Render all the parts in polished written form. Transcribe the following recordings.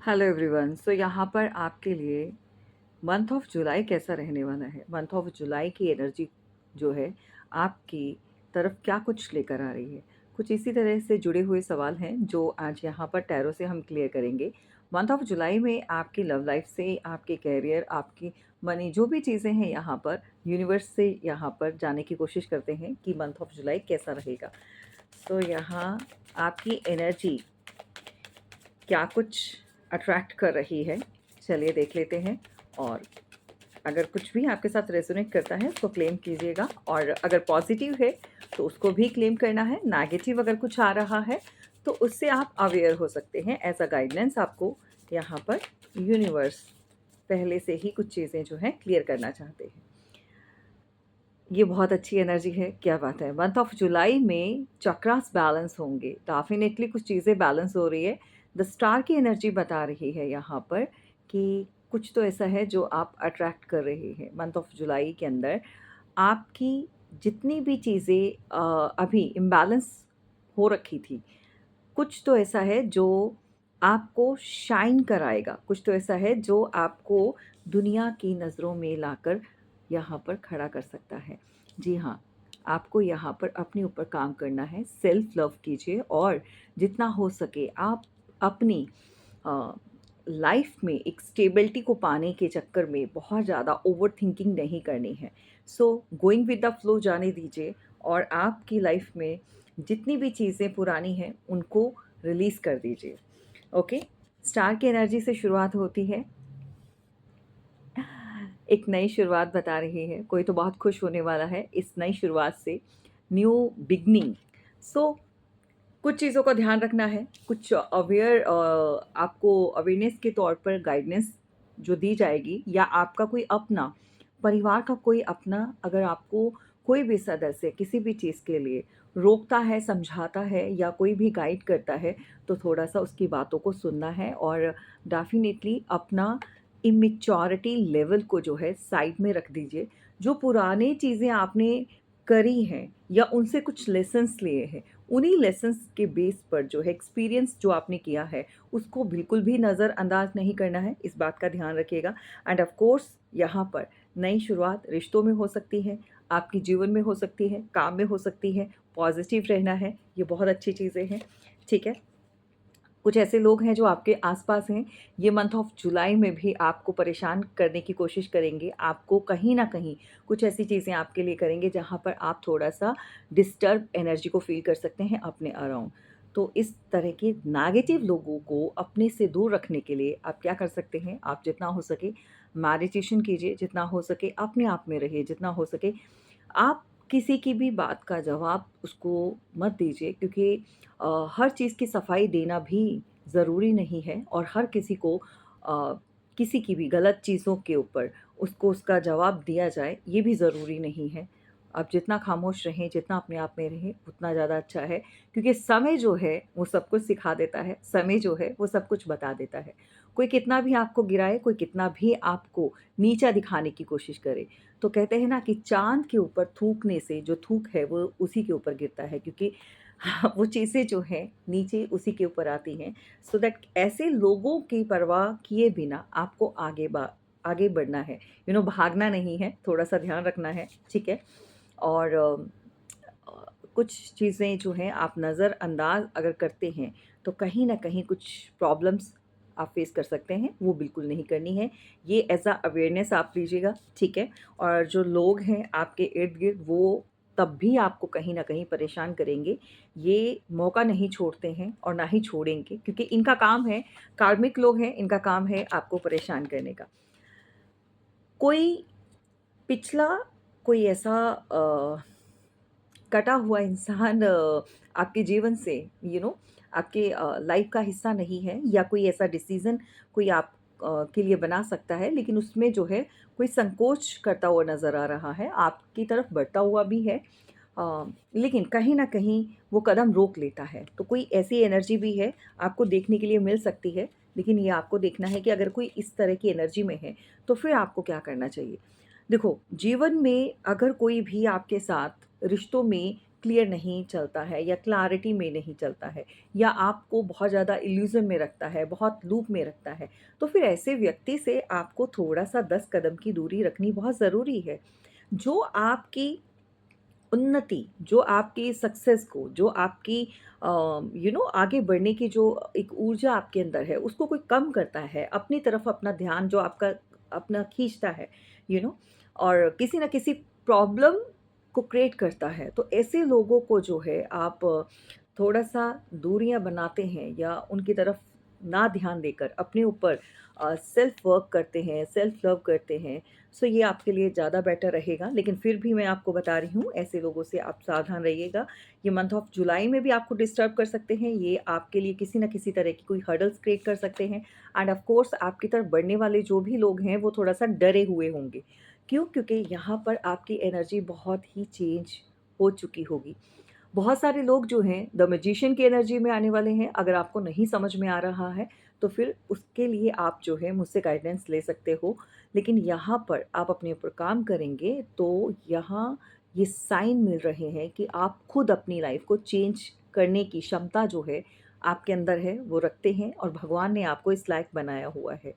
Hello everyone. सो यहाँ पर आपके लिए मंथ ऑफ जुलाई कैसा रहने वाला है। मंथ ऑफ जुलाई की एनर्जी जो है आपकी तरफ क्या कुछ लेकर आ रही है। कुछ इसी तरह से जुड़े हुए सवाल हैं जो आज यहाँ पर टैरो से हम क्लियर करेंगे। मंथ ऑफ जुलाई में आपकी लव लाइफ से आपके कैरियर, आपकी मनी, जो भी चीज़ें हैं यहाँ पर यूनिवर्स से यहाँ पर जाने की कोशिश करते हैं कि मंथ ऑफ जुलाई कैसा रहेगा। सो यहाँ आपकी एनर्जी क्या कुछ अट्रैक्ट कर रही है, चलिए देख लेते हैं। और अगर कुछ भी आपके साथ रेजोनेट करता है उसको क्लेम कीजिएगा, और अगर पॉजिटिव है तो उसको भी क्लेम करना है। नेगेटिव अगर कुछ आ रहा है तो उससे आप अवेयर हो सकते हैं। एज अ गाइडेंस आपको यहाँ पर यूनिवर्स पहले से ही कुछ चीज़ें जो हैं क्लियर करना चाहते हैं। ये बहुत अच्छी एनर्जी है, क्या बात है। मंथ ऑफ जुलाई में चक्रास बैलेंस होंगे, डेफिनेटली कुछ चीज़ें बैलेंस हो रही है। द स्टार की एनर्जी बता रही है यहाँ पर कि कुछ तो ऐसा है जो आप अट्रैक्ट कर रहे हैं मंथ ऑफ जुलाई के अंदर। आपकी जितनी भी चीज़ें अभी इम्बैलेंस हो रखी थी, कुछ तो ऐसा है जो आपको शाइन कराएगा, कुछ तो ऐसा है जो आपको दुनिया की नज़रों में लाकर यहाँ पर खड़ा कर सकता है। जी हाँ, आपको यहाँ पर अपने ऊपर काम करना है, सेल्फ लव कीजिए, और जितना हो सके आप अपनी लाइफ में एक स्टेबिलिटी को पाने के चक्कर में बहुत ज़्यादा ओवर थिंकिंग नहीं करनी है। So going with the flow जाने दीजिए, और आपकी लाइफ में जितनी भी चीज़ें पुरानी हैं उनको रिलीज़ कर दीजिए। ओके, स्टार की एनर्जी से शुरुआत होती है, एक नई शुरुआत बता रही है। कोई तो बहुत खुश होने वाला है इस नई शुरुआत से, न्यू बिगनिंग। सो कुछ चीज़ों का ध्यान रखना है, कुछ आपको अवेयरनेस के तौर पर गाइडेंस जो दी जाएगी, या आपका कोई अपना, परिवार का कोई अपना अगर आपको कोई भी सदस्य किसी भी चीज़ के लिए रोकता है, समझाता है, या कोई भी गाइड करता है, तो थोड़ा-सा उसकी बातों को सुनना है, और डेफ़िनेटली अपना इमैच्योरिटी लेवल को जो है साइड में रख दीजिए। जो पुरानी चीज़ें आपने करी हैं या उनसे कुछ लेसन्स लिए हैं, उन्हीं लेसन्स के बेस पर जो है एक्सपीरियंस जो आपने किया है, उसको बिल्कुल भी नज़रअंदाज नहीं करना है, इस बात का ध्यान रखिएगा। एंड ऑफ कोर्स यहाँ पर नई शुरुआत रिश्तों में हो सकती है, आपके जीवन में हो सकती है, काम में हो सकती है। पॉजिटिव रहना है, ये बहुत अच्छी चीज़ें हैं, ठीक है। कुछ ऐसे लोग हैं जो आपके आसपास हैं, ये मंथ ऑफ जुलाई में भी आपको परेशान करने की कोशिश करेंगे, आपको कहीं न कहीं कुछ ऐसी चीज़ें आपके लिए करेंगे जहाँ पर आप थोड़ा-सा डिस्टर्ब एनर्जी को फ़ील कर सकते हैं अपने अराउंड। तो इस तरह के नेगेटिव लोगों को अपने से दूर रखने के लिए आप क्या कर सकते हैं, आप जितना हो सके मेडिटेशन कीजिए, जितना हो सके अपने आप में रहिए, जितना हो सके आप किसी की भी बात का जवाब उसको मत दीजिए, क्योंकि हर चीज़ की सफाई देना भी ज़रूरी नहीं है, और हर किसी को किसी की भी गलत चीज़ों के ऊपर उसको उसका जवाब दिया जाए, ये भी ज़रूरी नहीं है। आप जितना खामोश रहें, जितना अपने आप में रहें, उतना ज़्यादा अच्छा है, क्योंकि समय जो है वो सब कुछ सिखा देता है, समय जो है वो सब कुछ बता देता है। कोई कितना भी आपको गिराए, कोई कितना भी आपको नीचा दिखाने की कोशिश करे, तो कहते हैं ना कि चाँद के ऊपर थूकने से जो थूक है वो उसी के ऊपर गिरता है, क्योंकि वो चीज़ें जो हैं नीचे उसी के ऊपर आती हैं। सो दैट ऐसे लोगों की परवाह किए बिना आपको आगे बढ़ना है। भागना नहीं है, थोड़ा-सा ध्यान रखना है, ठीक है? और कुछ चीज़ें जो हैं आप नज़रअंदाज अगर करते हैं, तो कहीं न कहीं कुछ प्रॉब्लम्स आप फ़ेस कर सकते हैं, वो बिल्कुल नहीं करनी है। ये एज़ अ अवेयरनेस आप लीजिएगा, ठीक है? और जो लोग हैं आपके इर्द-गिर्द, वो तब भी आपको कहीं न कहीं परेशान करेंगे। ये मौका नहीं छोड़ते हैं और ना ही छोड़ेंगे, क्योंकि इनका काम है, कार्मिक लोग हैं, इनका काम है आपको परेशान करने का। कोई पिछला कोई ऐसा कटा हुआ इंसान आपके जीवन से आपके लाइफ का हिस्सा नहीं है, या कोई ऐसा डिसीज़न कोई आप के लिए बना सकता है, लेकिन उसमें जो है कोई संकोच करता हुआ नज़र आ रहा है, आपकी तरफ बढ़ता हुआ भी है, लेकिन कहीं न कहीं वो कदम रोक लेता है। तो कोई ऐसी एनर्जी भी है, आपको देखने के लिए मिल सकती है, लेकिन ये आपको देखना है कि अगर कोई इस तरह की एनर्जी में है, तो फिर आपको क्या करना चाहिए। देखो, जीवन में अगर कोई भी आपके साथ रिश्तों में क्लियर नहीं चलता है या क्लैरिटी में नहीं चलता है या आपको बहुत ज़्यादा इल्यूज़न में रखता है, बहुत लूप में रखता है, तो फिर ऐसे व्यक्ति से आपको थोड़ा-सा 10 कदम की दूरी रखनी बहुत ज़रूरी है। जो आपकी उन्नति, जो आपकी सक्सेस को, जो आपकी आगे बढ़ने की जो एक ऊर्जा आपके अंदर है, उसको कोई कम करता है, अपनी तरफ अपना ध्यान जो आपका अपना खींचता है, यू नो और किसी न किसी प्रॉब्लम को क्रिएट करता है, तो ऐसे लोगों को जो है आप थोड़ा-सा दूरियाँ बनाते हैं या उनकी तरफ ना ध्यान देकर अपने ऊपर सेल्फ वर्क करते हैं, सेल्फ लव करते हैं, सो ये आपके लिए ज़्यादा बेटर रहेगा। लेकिन फिर भी मैं आपको बता रही हूँ, ऐसे लोगों से आप सावधान रहिएगा। ये मंथ ऑफ जुलाई में भी आपको डिस्टर्ब कर सकते हैं, ये आपके लिए किसी न किसी तरह की कोई हर्डल्स क्रिएट कर सकते हैं एंड ऑफ कोर्स आपकी तरफ बढ़ने वाले जो भी लोग हैं, वो थोड़ा-सा डरे हुए होंगे। क्यों? क्योंकि यहाँ पर आपकी एनर्जी बहुत ही चेंज हो चुकी होगी। बहुत सारे लोग जो हैं द मैजिशियन की एनर्जी में आने वाले हैं। अगर आपको नहीं समझ में आ रहा है, तो फिर उसके लिए आप जो है मुझसे गाइडेंस ले सकते हो। लेकिन यहाँ पर आप अपने ऊपर काम करेंगे तो यहाँ ये साइन मिल रहे हैं कि आप खुद अपनी लाइफ़ को चेंज करने की क्षमता जो है आपके अंदर है, वो रखते हैं और भगवान ने आपको इस लायक बनाया हुआ है।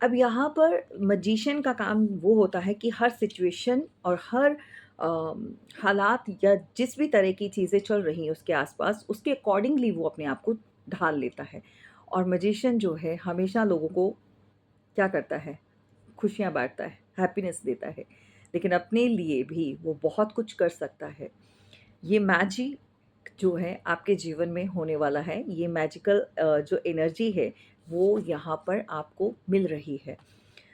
अब यहाँ पर मैजिशियन का काम वो होता है कि हर सिचुएशन और हर हालात या जिस भी तरह की चीज़ें चल रही हैं उसके आसपास, उसके अकॉर्डिंगली वो अपने आप को ढाल लेता है। और मैजिशियन जो है हमेशा लोगों को क्या करता है? खुशियाँ बाँटता है, हैप्पीनेस देता है। लेकिन अपने लिए भी वो बहुत कुछ कर सकता है। ये मैजिक जो है आपके जीवन में होने वाला है। ये मैजिकल जो एनर्जी है वो यहाँ पर आपको मिल रही है।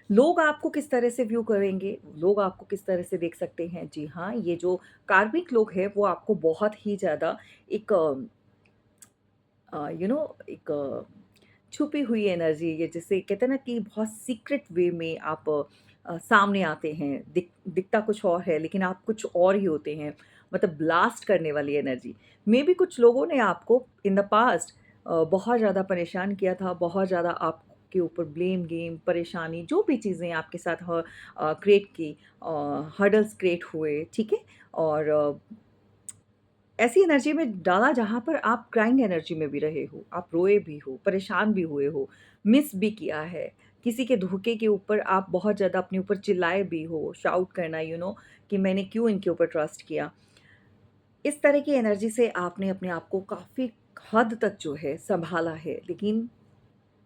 लोग आपको किस तरह से व्यू करेंगे, लोग आपको किस तरह से देख सकते हैं, जी हाँ, ये जो कार्मिक लोग हैं वो आपको बहुत ही ज़्यादा एक एक छुपी हुई एनर्जी ये जिसे कहते हैं ना कि बहुत सीक्रेट वे में आप सामने आते हैं। दिखता कुछ और है लेकिन आप कुछ और ही होते हैं। मतलब ब्लास्ट करने वाली एनर्जी। मेबी कुछ लोगों ने आपको इन द पास्ट बहुत ज़्यादा परेशान किया था, बहुत ज़्यादा आपके ऊपर ब्लेम गेम, परेशानी जो भी चीज़ें आपके साथ क्रिएट की हर्डल्स क्रिएट हुए, ठीक है? और ऐसी एनर्जी में डाला जहाँ पर आप क्राइंग एनर्जी में भी रहे हो, आप रोए भी हो, परेशान भी हुए हो, मिस भी किया है। किसी के धोखे के ऊपर आप बहुत ज़्यादा अपने ऊपर चिल्लाए भी हो, शाउट करना कि मैंने क्यों इनके ऊपर ट्रस्ट किया। इस तरह की एनर्जी से आपने अपने आप को काफ़ी हद तक जो है सँभाला है, लेकिन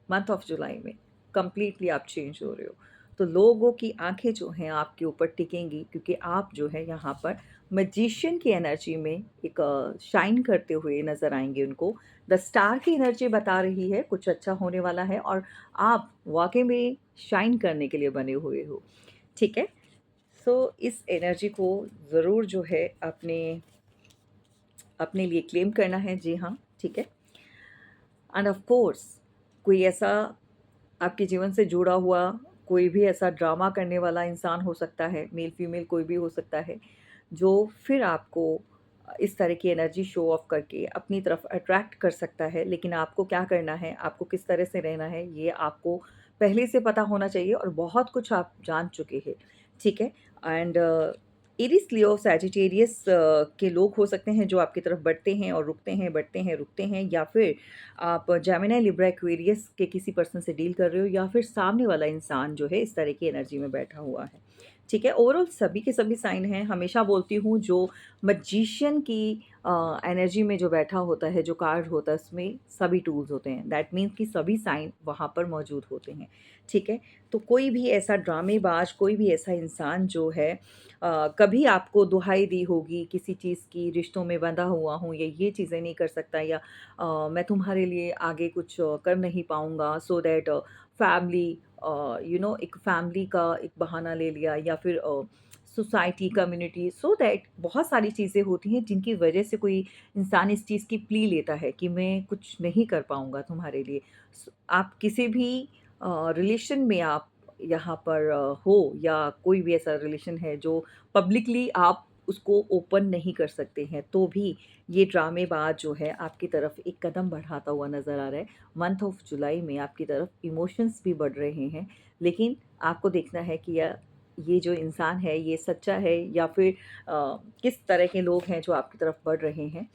मंथ ऑफ जुलाई में कंप्लीटली आप चेंज हो रहे हो। तो लोगों की आँखें जो हैं आपके ऊपर टिकेंगी क्योंकि आप जो है यहाँ पर मैजिशियन की एनर्जी में एक शाइन करते हुए नज़र आएँगे उनको। द स्टार की एनर्जी बता रही है कुछ अच्छा होने वाला है और आप वाक़ई में शाइन करने के लिए बने हुए हो। ठीक है? सो इस एनर्जी को ज़रूर जो है अपने अपने लिए क्लेम करना है। जी हाँ, ठीक है? एंड ऑफ कोर्स कोई ऐसा आपके जीवन से जुड़ा हुआ कोई भी ऐसा ड्रामा करने वाला इंसान हो सकता है, मेल फीमेल कोई भी हो सकता है, जो फिर आपको इस तरह की एनर्जी शो ऑफ करके अपनी तरफ अट्रैक्ट कर सकता है। लेकिन आपको क्या करना है, आपको किस तरह से रहना है, ये आपको पहले से पता होना चाहिए और बहुत कुछ आप जान चुके हैं, ठीक है? एंड एरीज़, लियो, सैजिटेरियस के लोग हो सकते हैं जो आपकी तरफ बढ़ते हैं और रुकते हैं, बढ़ते हैं, रुकते हैं या फिर आप जेमिनी, लिब्रा, एक्वेरियस के किसी पर्सन से डील कर रहे हो या फिर सामने वाला इंसान जो है इस तरह की एनर्जी में बैठा हुआ है। ठीक है? ओवरऑल सभी के सभी साइन हैं। हमेशा बोलती हूँ जो मैजिशियन की एनर्जी में जो बैठा होता है, जो कार्ड होता है उसमें सभी टूल्स होते हैं। दैट मीन्स कि सभी साइन वहाँ पर मौजूद होते हैं। ठीक है? तो कोई भी ऐसा ड्रामेबाज़, कोई भी ऐसा इंसान जो है कभी आपको दुहाई दी होगी किसी चीज़ की, रिश्तों में बंधा हुआ हूँ या ये चीज़ें नहीं कर सकता या मैं तुम्हारे लिए आगे कुछ कर नहीं पाऊँगा सो दैट फैमिली एक फैमिली का एक बहाना ले लिया या फिर सोसाइटी, कम्युनिटी सो दैट बहुत सारी चीज़ें होती हैं जिनकी वजह से कोई इंसान इस चीज़ की प्ली लेता है कि मैं कुछ नहीं कर पाऊँगा तुम्हारे लिए। आप किसी भी रिलेशन में आप यहाँ पर हो या कोई भी ऐसा रिलेशन है जो पब्लिकली आप उसको ओपन नहीं कर सकते हैं, तो भी ये ड्रामेबाज़ जो है आपकी तरफ एक कदम बढ़ाता हुआ नज़र आ रहा है। मंथ ऑफ जुलाई में आपकी तरफ इमोशंस भी बढ़ रहे हैं, लेकिन आपको देखना है कि ये जो इंसान है ये सच्चा है या फिर किस तरह के लोग हैं जो आपकी तरफ बढ़ रहे हैं।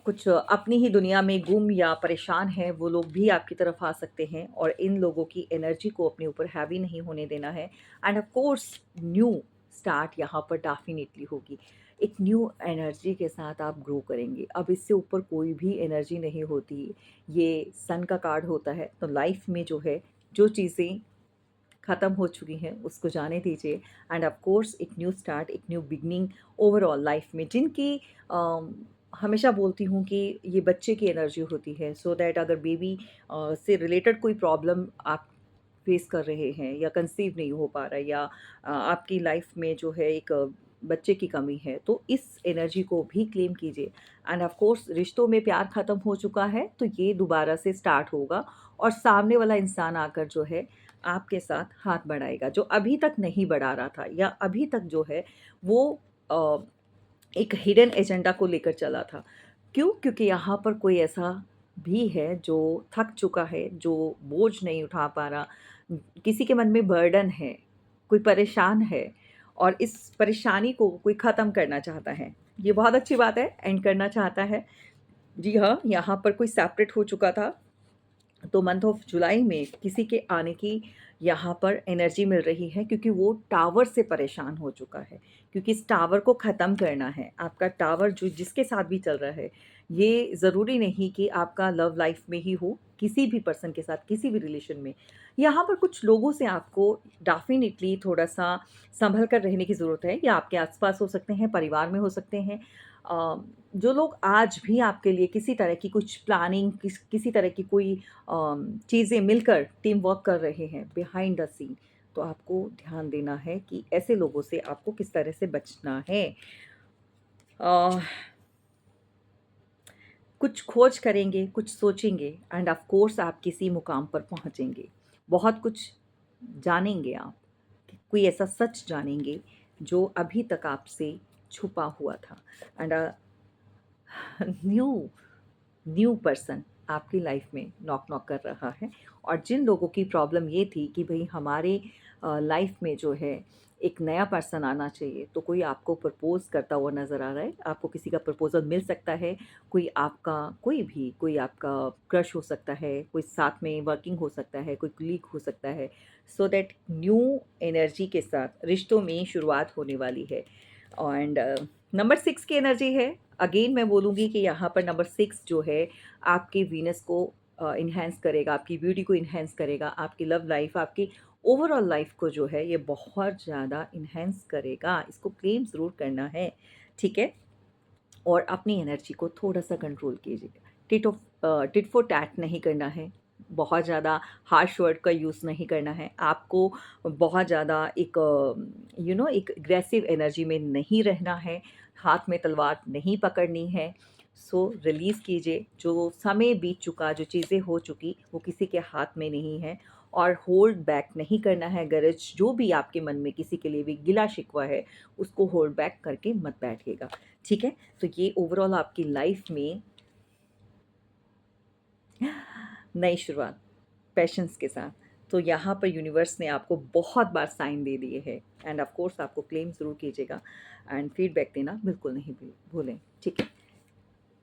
कुछ अपनी ही दुनिया में गुम या परेशान हैं वो लोग भी आपकी तरफ आ सकते हैं और इन लोगों की एनर्जी को अपने ऊपर हैवी नहीं होने देना है। End of course new start यहाँ पर डेफिनेटली होगी। एक न्यू एनर्जी के साथ आप ग्रो करेंगे। अब इससे ऊपर कोई भी एनर्जी नहीं होती। ये सन का कार्ड होता है, तो लाइफ में जो है जो चीज़ें ख़त्म हो चुकी हैं उसको जाने दीजिए। एंड ऑफ कोर्स एक न्यू स्टार्ट, एक न्यू बिगनिंग ओवरऑल लाइफ में जिनकी हमेशा बोलती हूँ कि ये बच्चे की एनर्जी होती है, सो दैट अगर बेबी से रिलेटेड कोई प्रॉब्लम आप फेस कर रहे हैं या कंसीव नहीं हो पा रहा है या आपकी लाइफ में जो है एक बच्चे की कमी है, तो इस एनर्जी को भी क्लेम कीजिए। एंड ऑफ कोर्स रिश्तों में प्यार ख़त्म हो चुका है तो ये दोबारा से स्टार्ट होगा और सामने वाला इंसान आकर जो है आपके साथ हाथ बढ़ाएगा, जो अभी तक नहीं बढ़ा रहा था या अभी तक जो है वो अ, एक हिडन एजेंडा को लेकर चला था। क्यों? क्योंकि यहाँ पर कोई ऐसा भी है जो थक चुका है, जो बोझ नहीं उठा पा रहा, किसी के मन में बर्डन है, कोई परेशान है और इस परेशानी को कोई ख़त्म करना चाहता है। ये बहुत अच्छी बात है, एंड करना चाहता है। जी हाँ, यहाँ पर कोई सेपरेट हो चुका था, तो मंथ ऑफ जुलाई में किसी के आने की यहाँ पर एनर्जी मिल रही है क्योंकि वो टावर से परेशान हो चुका है। क्योंकि इस टावर को ख़त्म करना है। आपका टावर जो जिसके साथ भी चल रहा है, ये ज़रूरी नहीं कि आपका लव लाइफ में ही हो, किसी भी पर्सन के साथ, किसी भी रिलेशन में। यहाँ पर कुछ लोगों से आपको डेफ़िनिटली थोड़ा-सा सँभल कर रहने की ज़रूरत है। या आपके आस-पास हो सकते हैं, परिवार में हो सकते हैं। जो लोग आज भी आपके लिए किसी तरह की कुछ प्लानिंग किसी तरह की कोई चीज़ें मिलकर टीम वर्क कर रहे हैं बिहाइंड द सीन, तो आपको ध्यान देना है कि ऐसे लोगों से आपको किस तरह से बचना है। अ, कुछ खोज करेंगे, कुछ सोचेंगे एंड ऑफ कोर्स आप किसी मुकाम पर पहुँचेंगे। बहुत कुछ जानेंगे आप, कोई ऐसा सच जानेंगे जो अभी तक आपसे छुपा हुआ था। एंड न्यू न्यू पर्सन आपकी लाइफ में नॉक नॉक कर रहा है। और जिन लोगों की प्रॉब्लम ये थी कि भई हमारे लाइफ में जो है एक नया पर्सन आना चाहिए, तो कोई आपको प्रपोज़ करता हुआ नज़र आ रहा है। आपको किसी का प्रपोज़ल मिल सकता है, कोई आपका क्रश हो सकता है, कोई साथ में वर्किंग हो सकता है, कोई कलीग हो सकता है। सो दैट न्यू एनर्जी के साथ रिश्तों में शुरुआत होने वाली है। एंड नंबर 6 की एनर्जी है। अगेन मैं बोलूँगी कि यहाँ पर नंबर 6 जो है आपके वीनस को एनहांस करेगा, आपकी ब्यूटी को एनहांस करेगा, आपकी लव लाइफ़, आपकी ओवरऑल लाइफ़ को जो है ये बहुत ज़्यादा एनहांस करेगा। इसको क्लेम ज़रूर करना है, ठीक है? और अपनी एनर्जी को थोड़ा-सा कंट्रोल कीजिए। टिट फॉर टैट नहीं करना है, बहुत ज़्यादा हार्श वर्ड का यूज़ नहीं करना है, आपको बहुत ज़्यादा एक एक एग्रेसिव एनर्जी में नहीं रहना है, हाथ में तलवार नहीं पकड़नी है। सो रिलीज़ कीजिए, जो समय बीत चुका, जो चीज़ें हो चुकी, वो किसी के हाथ में नहीं है और होल्ड बैक नहीं करना है गरज जो भी आपके मन में किसी के लिए भी गिला-शिकवा है, उसको होल्ड बैक करके मत बैठिएगा, ठीक है? तो ये ओवरऑल आपकी लाइफ में नई शुरुआत पैशंस के साथ। तो यहाँ पर यूनिवर्स ने आपको बहुत बार साइन दे दिए हैं एंड ऑफ कोर्स आपको क्लेम ज़रूर कीजिएगा एंड फीडबैक देना बिल्कुल नहीं भूलें, ठीक है?